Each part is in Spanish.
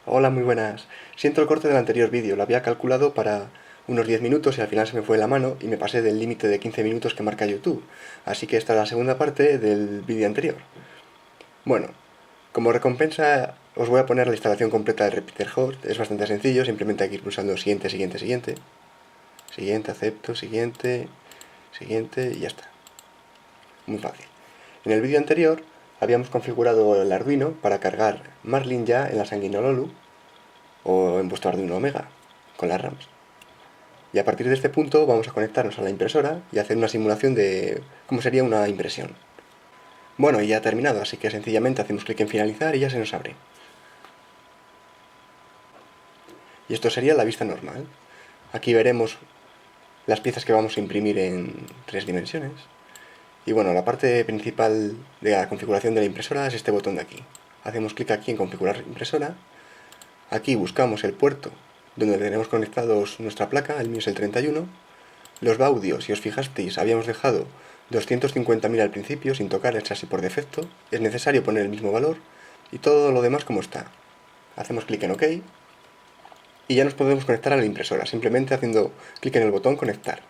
Hola, muy buenas. Siento el corte del anterior vídeo, lo había calculado para unos 10 minutos y al final se me fue la mano y me pasé del límite de 15 minutos que marca YouTube. Así que esta es la segunda parte del vídeo anterior. Bueno, como recompensa os voy a poner la instalación completa del repeater host. Es bastante sencillo, simplemente hay que ir pulsando siguiente, siguiente, siguiente. Siguiente, acepto, siguiente, siguiente y ya está. Muy fácil. En el vídeo anterior habíamos configurado el Arduino para cargar Marlin ya en la Sanguinololu o en vuestro Arduino Omega, con las RAMs. Y a partir de este punto vamos a conectarnos a la impresora y hacer una simulación de cómo sería una impresión. Bueno, y ya ha terminado, así que sencillamente hacemos clic en finalizar y ya se nos abre. Y esto sería la vista normal. Aquí veremos las piezas que vamos a imprimir en 3 dimensiones. Y bueno, la parte principal de la configuración de la impresora es este botón de aquí. Hacemos clic aquí en configurar impresora. Aquí buscamos el puerto donde tenemos conectados nuestra placa, el mío es el 31. Los baudios, si os fijasteis, habíamos dejado 250.000 al principio sin tocar el chasis por defecto. Es necesario poner el mismo valor y todo lo demás como está. Hacemos clic en OK y ya nos podemos conectar a la impresora, simplemente haciendo clic en el botón conectar.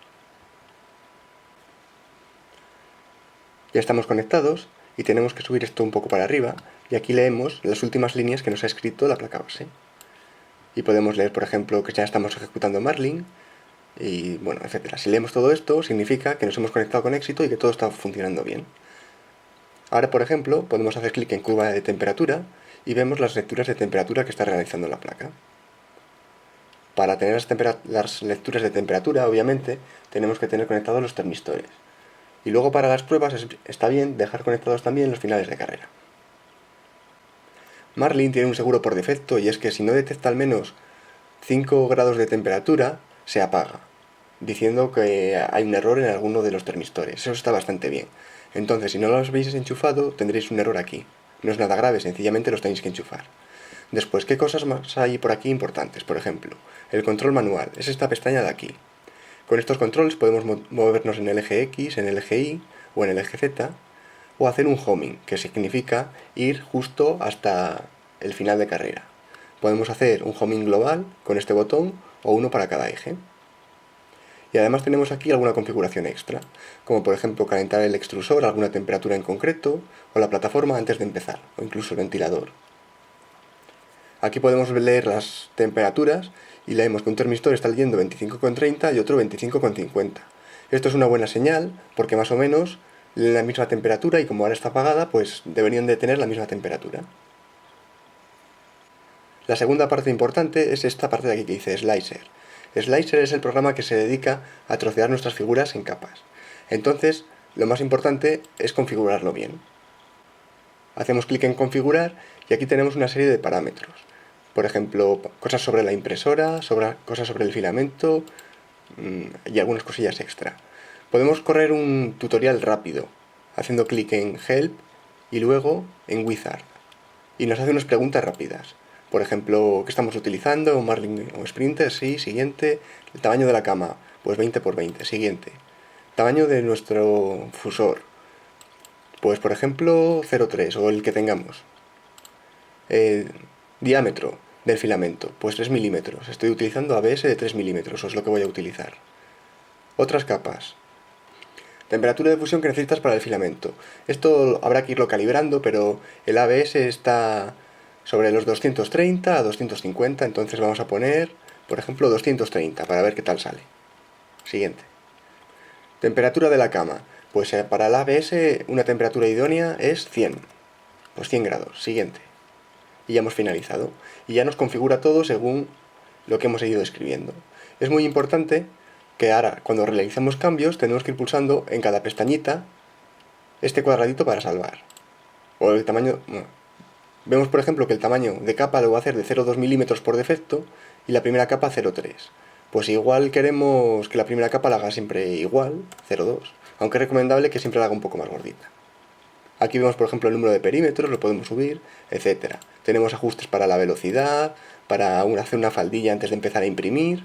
Ya estamos conectados y tenemos que subir esto un poco para arriba y aquí leemos las últimas líneas que nos ha escrito la placa base. Y podemos leer, por ejemplo, que ya estamos ejecutando Marlin y bueno, etcétera. Si leemos todo esto, significa que nos hemos conectado con éxito y que todo está funcionando bien. Ahora, por ejemplo, podemos hacer clic en curva de temperatura y vemos las lecturas de temperatura que está realizando la placa. Para tener las lecturas de temperatura, obviamente, tenemos que tener conectados los termistores. Y luego para las pruebas está bien dejar conectados también los finales de carrera. Marlin tiene un seguro por defecto y es que si no detecta al menos 5 grados de temperatura, se apaga, diciendo que hay un error en alguno de los termistores. Eso está bastante bien. Entonces, si no los habéis enchufado, tendréis un error aquí. No es nada grave, sencillamente los tenéis que enchufar. Después, ¿qué cosas más hay por aquí importantes? Por ejemplo, el control manual, es esta pestaña de aquí. Con estos controles podemos movernos en el eje X, en el eje Y o en el eje Z, o hacer un homing, que significa ir justo hasta el final de carrera. Podemos hacer un homing global con este botón o uno para cada eje. Y además tenemos aquí alguna configuración extra, como por ejemplo calentar el extrusor a alguna temperatura en concreto, o la plataforma antes de empezar, o incluso el ventilador. Aquí podemos leer las temperaturas y leemos que un termistor está leyendo 25,30 y otro 25,50. Esto es una buena señal porque más o menos leen la misma temperatura y como ahora está apagada, pues deberían de tener la misma temperatura. La segunda parte importante es esta parte de aquí que dice Slicer. Slicer es el programa que se dedica a trocear nuestras figuras en capas. Entonces, lo más importante es configurarlo bien. Hacemos clic en configurar y aquí tenemos una serie de parámetros. Por ejemplo, cosas sobre la impresora, cosas sobre el filamento y algunas cosillas extra. Podemos correr un tutorial rápido, haciendo clic en Help y luego en Wizard. Y nos hace unas preguntas rápidas. Por ejemplo, ¿qué estamos utilizando? ¿Un Marlin o Sprinter? Sí, siguiente. El tamaño de la cama, pues 20 por 20, siguiente. Tamaño de nuestro fusor, pues por ejemplo 0,3 o el que tengamos. Diámetro del filamento, pues 3 milímetros. Estoy utilizando ABS de 3 milímetros, es lo que voy a utilizar. Otras capas. Temperatura de fusión que necesitas para el filamento. Esto habrá que irlo calibrando, pero el ABS está sobre los 230 a 250, entonces vamos a poner, por ejemplo, 230 para ver qué tal sale. Siguiente. Temperatura de la cama. Pues para el ABS una temperatura idónea es 100. Pues 100 grados. Siguiente. Y ya hemos finalizado. Y ya nos configura todo según lo que hemos ido escribiendo. Es muy importante que ahora, cuando realizamos cambios, tenemos que ir pulsando en cada pestañita este cuadradito para salvar. O el tamaño... Bueno, vemos, por ejemplo, que el tamaño de capa lo voy a hacer de 0,2 milímetros por defecto y la primera capa 0,3. Pues igual queremos que la primera capa la haga siempre igual, 0,2. Aunque es recomendable que siempre la haga un poco más gordita. Aquí vemos, por ejemplo, el número de perímetros, lo podemos subir, etc. Tenemos ajustes para la velocidad, para hacer una faldilla antes de empezar a imprimir.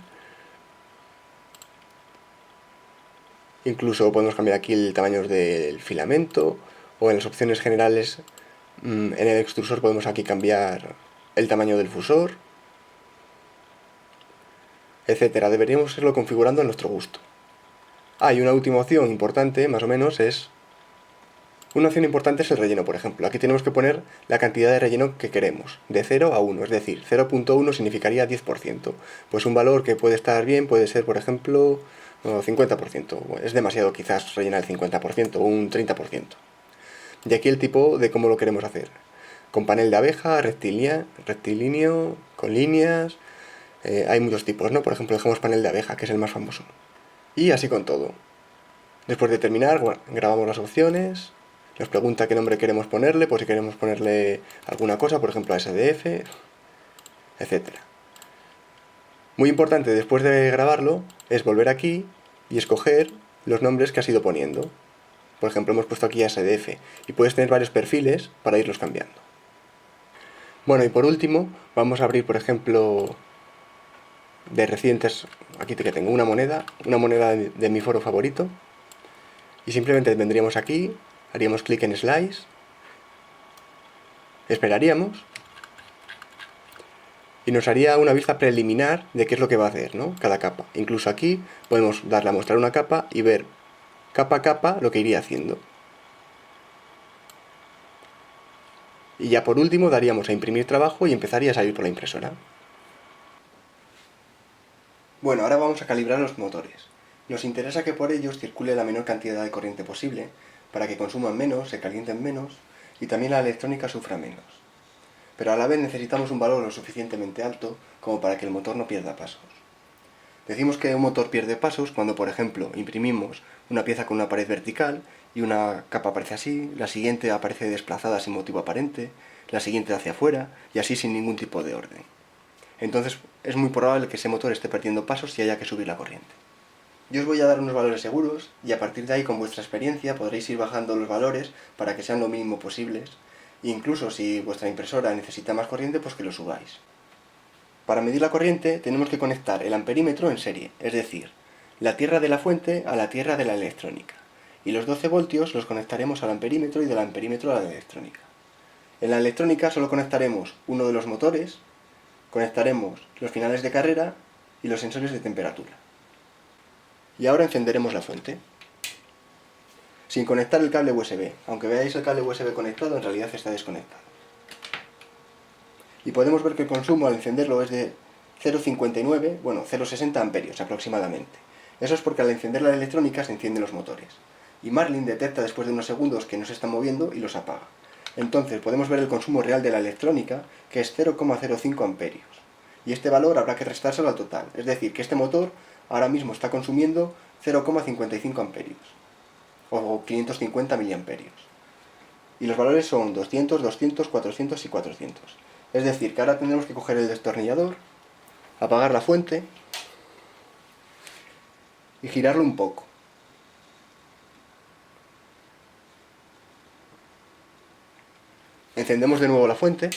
Incluso podemos cambiar aquí el tamaño del filamento, o en las opciones generales, en el extrusor podemos aquí cambiar el tamaño del fusor, etcétera. Deberíamos irlo configurando a nuestro gusto. Y una última opción importante, más o menos, es... Una opción importante es el relleno, por ejemplo. Aquí tenemos que poner la cantidad de relleno que queremos, de 0 a 1, es decir, 0.1 significaría 10%. Pues un valor que puede estar bien puede ser, por ejemplo, 50%. Es demasiado quizás rellenar el 50% o un 30%. Y aquí el tipo de cómo lo queremos hacer. Con panel de abeja, rectilíneo, con líneas... hay muchos tipos, ¿no? Por ejemplo, dejamos panel de abeja, que es el más famoso. Y así con todo. Después de terminar, grabamos las opciones, nos pregunta qué nombre queremos ponerle, pues si queremos ponerle alguna cosa, por ejemplo SDF, etc. Muy importante después de grabarlo es volver aquí y escoger los nombres que has ido poniendo. Por ejemplo, hemos puesto aquí SDF y puedes tener varios perfiles para irlos cambiando. Bueno, y por último, vamos a abrir, por ejemplo, de recientes, aquí que tengo una moneda de mi foro favorito. Y simplemente vendríamos aquí, haríamos clic en Slice, esperaríamos, y nos haría una vista preliminar de qué es lo que va a hacer, ¿no? Cada capa. Incluso aquí podemos darle a mostrar una capa y ver capa a capa lo que iría haciendo. Y ya por último daríamos a imprimir trabajo y empezaría a salir por la impresora. Bueno, ahora vamos a calibrar los motores. Nos interesa que por ellos circule la menor cantidad de corriente posible, para que consuman menos, se calienten menos, y también la electrónica sufra menos. Pero a la vez necesitamos un valor lo suficientemente alto como para que el motor no pierda pasos. Decimos que un motor pierde pasos cuando, por ejemplo, imprimimos una pieza con una pared vertical y una capa aparece así, la siguiente aparece desplazada sin motivo aparente, la siguiente hacia afuera y así sin ningún tipo de orden. Entonces es muy probable que ese motor esté perdiendo pasos y haya que subir la corriente. Yo os voy a dar unos valores seguros y a partir de ahí con vuestra experiencia podréis ir bajando los valores para que sean lo mínimo posibles. Incluso si vuestra impresora necesita más corriente, pues que lo subáis. Para medir la corriente tenemos que conectar el amperímetro en serie, es decir, la tierra de la fuente a la tierra de la electrónica. Y los 12 voltios los conectaremos al amperímetro y del amperímetro a la electrónica. En la electrónica solo conectaremos uno de los motores, conectaremos los finales de carrera y los sensores de temperatura. Y ahora encenderemos la fuente. Sin conectar el cable USB. Aunque veáis el cable USB conectado, en realidad está desconectado. Y podemos ver que el consumo al encenderlo es de 0,59, bueno, 0,60 amperios aproximadamente. Eso es porque al encender la electrónica se encienden los motores. Y Marlin detecta después de unos segundos que no se están moviendo y los apaga. Entonces podemos ver el consumo real de la electrónica, que es 0,05 amperios. Y este valor habrá que restárselo al total. Es decir, que este motor ahora mismo está consumiendo 0,55 amperios. O 550 miliamperios. Y los valores son 200, 200, 400 y 400. Es decir, que ahora tendremos que coger el destornillador, apagar la fuente y girarlo un poco. Encendemos de nuevo la fuente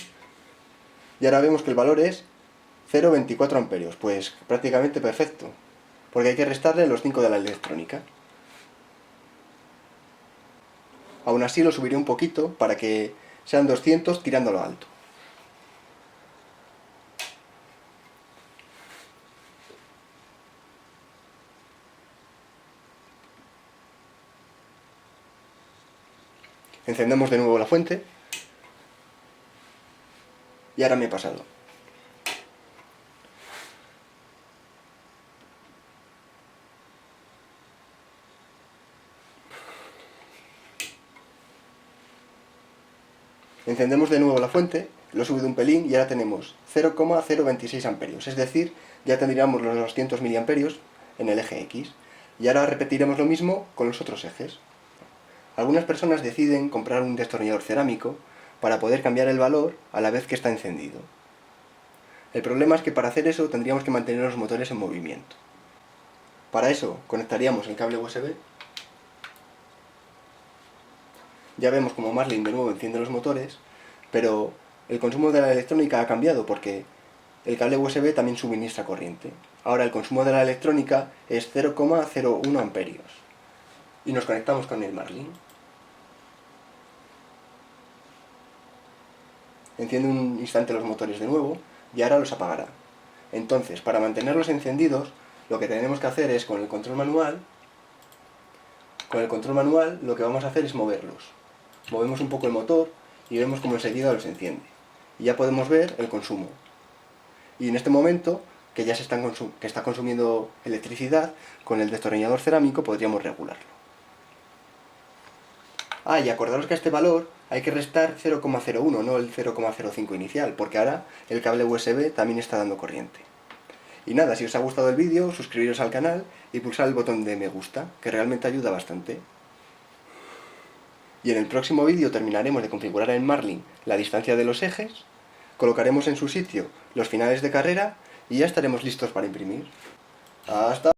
y ahora vemos que el valor es 0,24 amperios. Pues prácticamente perfecto, porque hay que restarle los 5 de la electrónica. Aún así lo subiré un poquito para que sean 200 tirándolo alto. Encendemos de nuevo la fuente y ahora me he pasado. Encendemos de nuevo la fuente, lo he subido un pelín y ahora tenemos 0,026 amperios, es decir, ya tendríamos los 200 miliamperios en el eje X. Y ahora repetiremos lo mismo con los otros ejes. Algunas personas deciden comprar un destornillador cerámico para poder cambiar el valor a la vez que está encendido. El problema es que para hacer eso tendríamos que mantener los motores en movimiento. Para eso conectaríamos el cable USB. Ya vemos como Marlin de nuevo enciende los motores, pero el consumo de la electrónica ha cambiado porque el cable USB también suministra corriente. Ahora el consumo de la electrónica es 0,01 amperios. Y nos conectamos con el Marlin. enciende un instante los motores de nuevo y ahora los apagará. Entonces, para mantenerlos encendidos, lo que tenemos que hacer es con el control manual lo que vamos a hacer es moverlos. Movemos un poco el motor y vemos como enseguida los enciende. Y ya podemos ver el consumo. Y en este momento, que ya que está consumiendo electricidad, con el destornillador cerámico podríamos regularlo. Y acordaros que a este valor hay que restar 0,01, no el 0,05 inicial, porque ahora el cable USB también está dando corriente. Y nada, si os ha gustado el vídeo, suscribiros al canal y pulsar el botón de me gusta, que realmente ayuda bastante. Y en el próximo vídeo terminaremos de configurar en Marlin la distancia de los ejes, colocaremos en su sitio los finales de carrera y ya estaremos listos para imprimir. ¡Hasta!